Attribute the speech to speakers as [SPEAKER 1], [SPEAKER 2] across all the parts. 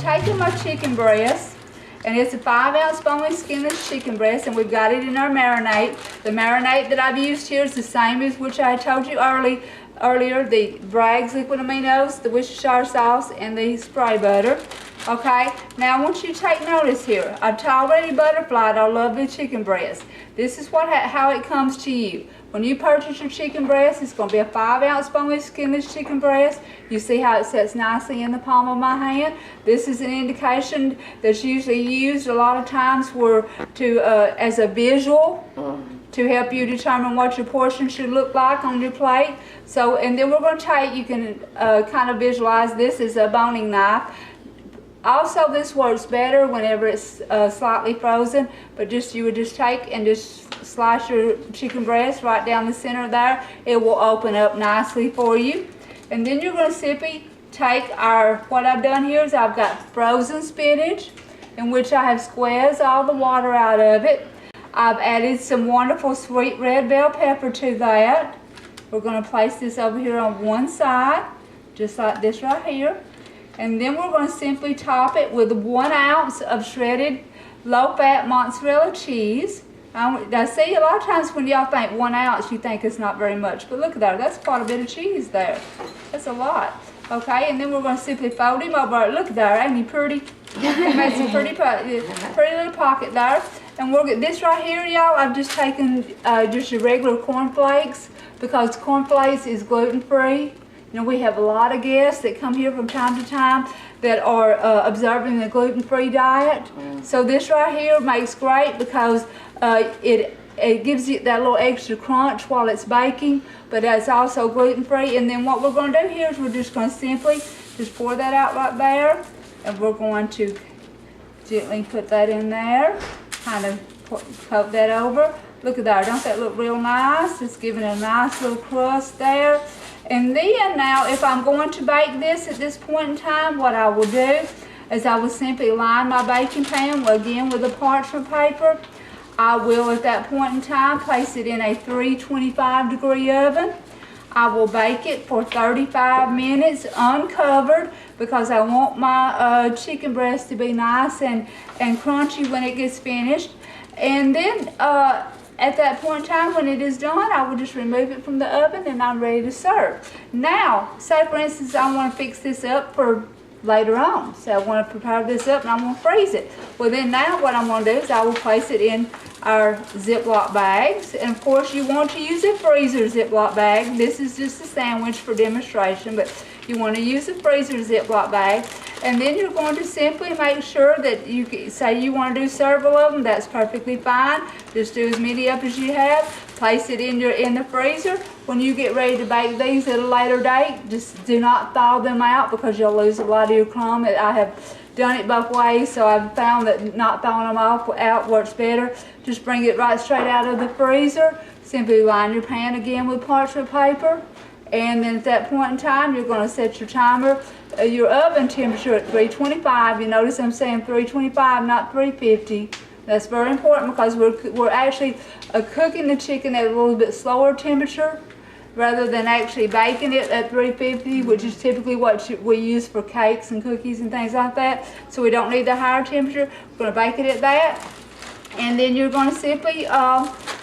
[SPEAKER 1] taking my chicken breast, and it's a 5-ounce boneless skinless chicken breast, and we've got it in our marinade. The marinade that I've used here is the same as which I told you earlier, the Bragg's liquid aminos, the Worcestershire sauce, and the spray butter. Okay, now I want you to take notice here. I've already butterflied our lovely chicken breast. This is how it comes to you. When you purchase your chicken breast, it's going to be a 5-ounce boneless skinless chicken breast. You see how it sits nicely in the palm of my hand. This is an indication that's usually used a lot of times as a visual to help you determine what your portion should look like on your plate. So, and then we're going to take, you can kind of visualize this as a boning knife. Also, this works better whenever it's slightly frozen, but you would just take and just slice your chicken breast right down the center there. It will open up nicely for you. And then you're going to simply take what I've done here is I've got frozen spinach, in which I have squeezed all the water out of it. I've added some wonderful sweet red bell pepper to that. We're going to place this over here on one side, just like this right here. And then we're going to simply top it with 1 ounce of shredded low-fat mozzarella cheese. Now see, a lot of times when y'all think 1 ounce, you think it's not very much. But look at that, that's quite a bit of cheese there. That's a lot. Okay, and then we're going to simply fold him over. Look there, ain't he pretty? He made some pretty little pocket there. And we'll get this right here, y'all. I've just taken just your regular cornflakes, because cornflakes is gluten-free. You know, we have a lot of guests that come here from time to time that are observing the gluten-free diet. So this right here makes great because it gives you that little extra crunch while it's baking, but it's also gluten-free. And then what we're going to do here is we're just going to simply just pour that out right there, and we're going to gently put that in there, kind of coat that over. Look at that, don't that look real nice? It's giving a nice little crust there. And then now, if I'm going to bake this at this point in time, what I will do is I will simply line my baking pan again with a parchment paper. I will at that point in time place it in a 325-degree oven. I will bake it for 35 minutes uncovered, because I want my chicken breast to be nice and crunchy when it gets finished. And then at that point in time, when it is done, I will just remove it from the oven and I'm ready to serve. Now, say for instance, I want to fix this up for later on. So I want to prepare this up and I'm going to freeze it. Well then now what I'm going to do is I will place it in our Ziploc bags. And of course you want to use a freezer Ziploc bag. This is just a sandwich for demonstration, but you want to use a freezer Ziploc bag. And then you're going to simply make sure that you say you want to do several of them. That's perfectly fine. Just do as many up as you have. Place it in the freezer. When you get ready to bake these at a later date, just do not thaw them out, because you'll lose a lot of your crumb. I have done it both ways, so I've found that not thawing them out works better. Just bring it right straight out of the freezer. Simply line your pan again with parchment paper. And then at that point in time, you're going to set your timer, your oven temperature at 325. You notice I'm saying 325, not 350. That's very important, because we're actually cooking the chicken at a little bit slower temperature rather than actually baking it at 350, which is typically what we use for cakes and cookies and things like that. So we don't need the higher temperature. We're going to bake it at that. And then you're going to simply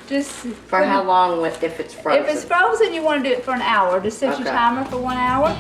[SPEAKER 1] just...
[SPEAKER 2] For how long if it's frozen?
[SPEAKER 1] If it's frozen, you want to do it for an hour. Just set your timer for 1 hour.